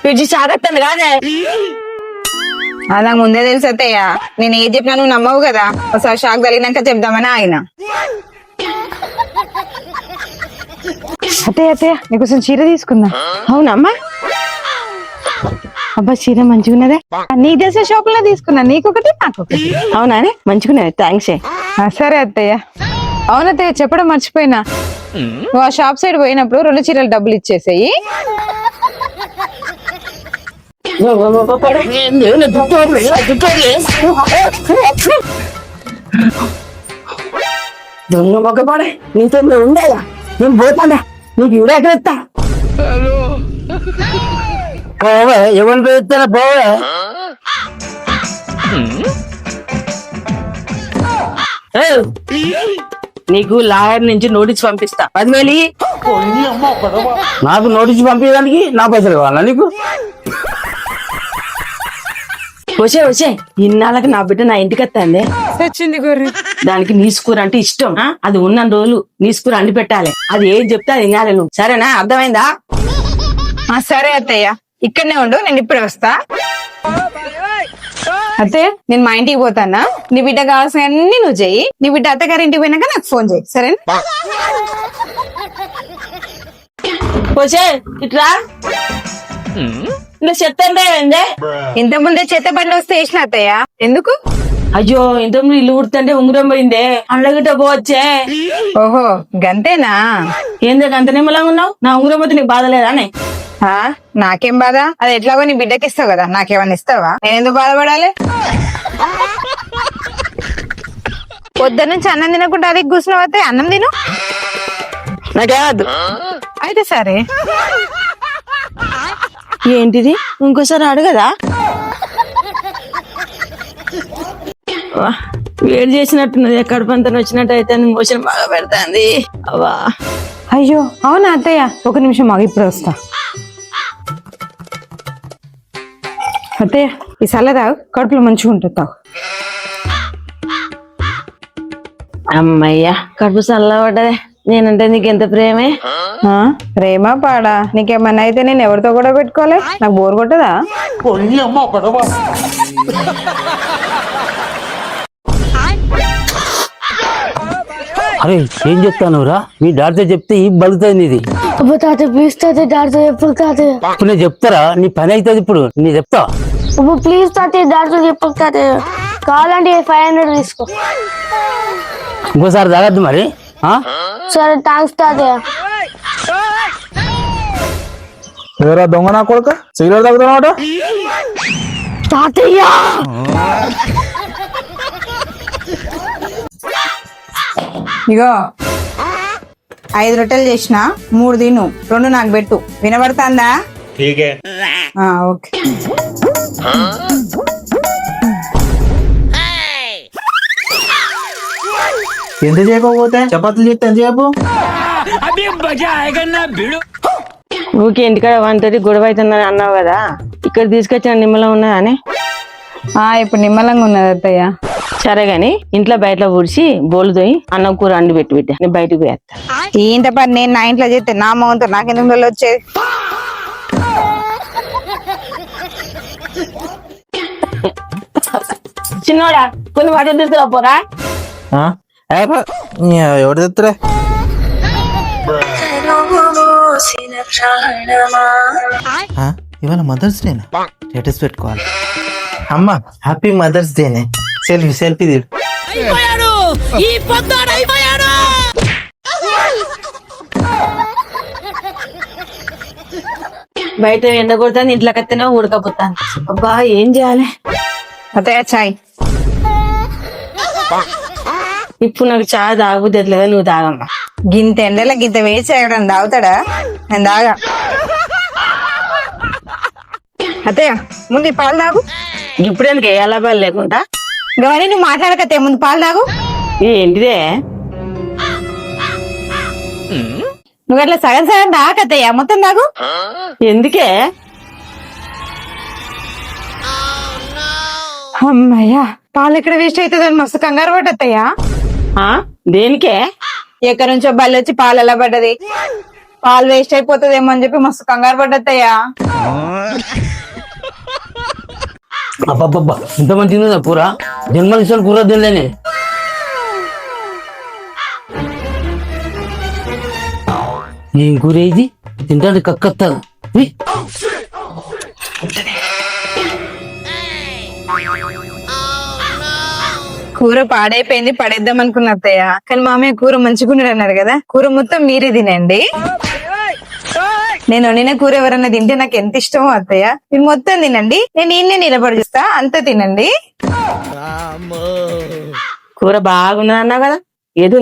పిలిచి చాగత్తాను కాదే. అది నాకు ముందే తెలుసు అత్తయ్య. నేను ఏది చెప్పినా నువ్వు నమ్మవు కదా. ఒకసారి షాక్ తగిలినాక చెప్దామని ఆయన. అత్తయ్య అత్తయ్య నీకోసం చీర తీసుకున్నా. అవునమ్మా? అబ్బా చీర మంచిగా ఉన్నదే. నీ డ్రెస్ షాప్ లో తీసుకున్నా. నీకొకటి నాకొకటి. అవునా మంచిగున్నది, థ్యాంక్స్. సరే అత్తయ్య. అవునత్తయ్య చెప్పడం మర్చిపోయినా. నువ్వు ఆ షాప్ సైడ్ పోయినప్పుడు 2 చీరలు డబ్బులు ఇచ్చేసేయి. దొంగ మొక్క పడే నీతో ఉండేలా నేను పోతాడా? నీకు ఇవిడెక్కడెత్తా పోవే. ఎవరు పెడతారా పోవే. నీకు లాయర్ నుంచి నోటీస్ పంపిస్తా. 10,000. నాకు నోటీస్ పంపించడానికి నా పైసలు కావాలా నీకు? వచ్చే ఇన్నాళ్ళకి నా బిడ్డ నా ఇంటికి వస్తాంది. వచ్చింది గొర్రె. దానికి నీసుకూర అంటే ఇష్టం. అది ఉన్న రోజులు నీసుకూర అండి పెట్టాలి. అది ఏం చెప్తే అది వినాలి నువ్వు. సరేనా? అర్థమైందా? సరే అత్తయ్య ఇక్కడనే ఉండు, నేను ఇప్పుడే వస్తా. అత్తయ్య నేను మా ఇంటికి పోతానా. నీ బిడ్డ కావాల్సిన అన్ని నువ్వు చెయ్యి. నీ బిడ్డ అత్తగారి ఇంటికి పోయినాక నాకు ఫోన్ చేయి, సరేనా? వచ్చే ఇట్లా ఇలా చెత్తండే. ఇంత ముందే చెత్త బండి వస్తే వేసిన అత్తయ్య. ఎందుకు? అయ్యో ఇంత ఇల్లు ఉడుతుంటే ఉంగరం పోయిందే. అండ్లగిట్ట పోవచ్చే. ఓహో గంతేనా? ఏందే గంత నిమ్మలంగా ఉన్నావు? నా ఉంగరం పోతే నీకు బాధ లేదానే? నాకేం బాధ? అది ఎట్లాగో నీ బిడ్డకి ఇస్తావు కదా, నాకేమన్నా ఇస్తావా? నేను ఎందుకు బాధపడాలి? పొద్దున్న నుంచి అన్నం తినకుండా అది కూర్చున్నావు అత్తయ్య. అన్నం తిను. నాకేవద్దు. అయితే సరే. ఏంటిది? ఇంకోసారి అడగదా? వేడి చేసినట్టున్నది. ఎక్కడ పంతను వచ్చినట్టు అయితే మోషన్ బాగా పెడతాంది. అవా అయ్యో అవునా అత్తయ్య? 1 నిమిషం మాకు ఇప్పుడు వస్తా. అత్తయ్య ఈ సల్లదావు, కడుపులో మంచిగా ఉంటుంది. తాగు. అమ్మయ్యా కడుపు చల్లబడ్డదే. నేనంటే నీకు ఎంత ప్రేమే. ప్రేమ పాడా? నీకేమన్నా అయితే నేను ఎవరితో కూడా పెట్టుకోలే. నాకు బోర్ కొట్టదా? అరే ఏం చెప్తాను రా? మీ డాక్టర్ చెప్తే ఈ బలుతుంది నీది. ప్లీజ్ తాతయ్య డాక్టర్ చెప్పు తాతయ్య. ఇప్పుడు నేను చెప్తారా? నీ పని అవుతుంది. ఇప్పుడు నేను చెప్తా. ప్లీజ్ తాతయ్య డాక్టర్ చెప్పు తాతయ్య. కావాలంటే 500 తీసుకో. ఇంకోసారి తాగద్దు మరి. సరే థ్యాంక్స్ తాతయ్య. ఎవరా దొంగ నా కొడుక? సిగరెట్ తాగుతున్నాడు తాతయ్య. ఇగో 5 రొట్టెలు చేసిన, 3 తిను, 2 నాకు పెట్టు. వినబడతాందా? ఓకే. ఎంత చేయకపోతే చపాతీలు చేస్తే ఎంత చెప్పు. ఊకే ఇంటికాడ వానితోటి గొడవ అవుతుందని అన్నావు కదా, ఇక్కడ తీసుకొచ్చిన నిమ్మలం ఉన్నదా అని? ఇప్పుడు నిమ్మలంగా ఉన్నది అత్తయ్య. సరే గాని ఇంట్లో బయట ఊడ్చి బోలు తోయి అన్నం కూర అండి పెట్టి బిడ్డ. నేను బయటకు పోయేస్తా. ఇంత పని నేను నా ఇంట్లో చేస్తే నా మొహంతో నాకెందుకు రోజులు వచ్చేది? చిన్నోడా కొన్ని వాటి తీసుకురా పోరా. ఎవరు తెత్తరే? ఇవాళ మదర్స్ డేనా? స్టేటస్ పెట్టుకోవాలి. అమ్మా హ్యాపీ మదర్స్ డేనే. సెల్ఫీ తీరు. బయట ఎండ కొడతాను, ఇంట్లో కత్తెనే ఉడకపోతాను. అబ్బా ఏం చేయాలి? అత్తయ్య చాయ్. ఇప్పుడు నాకు చాయ్ తాగబుద్ది ఎట్లేదా? నువ్వు తాగమ్మా. గింత ఎండలో గింత వేసి ఎవడన్నా తాగుతాడా? నేను తాగా. అత్తయ్య ముందు ఈ పాలు తాగు. ఇప్పుడు ఎందుకు ఎలా పాలు లేకుండా? గవని నువ్వు మాట్లాడకతే, ముందు పాలు తాగు. ఏంటిదే? నువ్వు అట్లా సగం సగం తాగకత్తయ్య, మొత్తం తాగు. ఎందుకే? అమ్మయ్యా పాలు ఎక్కడ వేస్ట్ అవుతుందని మస్తు కంగారు పడ్డత్తయ్యా. దేనికే? ఎక్కడి నుంచో బల్లి వచ్చి పాలు ఎలా పడ్డది. పాలు వేస్ట్ అయిపోతుందేమో అని చెప్పి మస్తు కంగారు పడ్డత్తయ్యా. అబ్బబ్బబ్బా ఇంత మంచిగా కూర, జన్మనిస్తాను కూర తినలేనే. ఏం కూర ఇది? తింటాను కక్కత్తాను. కూర పాడైపోయింది, పడేద్దాం అనుకున్న అత్తయ్య. కానీ మామయ్య కూర మంచిగా అన్నారు కదా, కూర మొత్తం మీరే తినండి. నేను వండిన కూర ఎవరన్నా తింటే నాకు ఎంత ఇష్టమో అత్తయ్య. మీరు మొత్తం తినండి, నేను ఈయన్నే నిలబడి చూస్తా, అంతా తినండి. కూర బాగున్నది అన్నావు కదా, ఏదు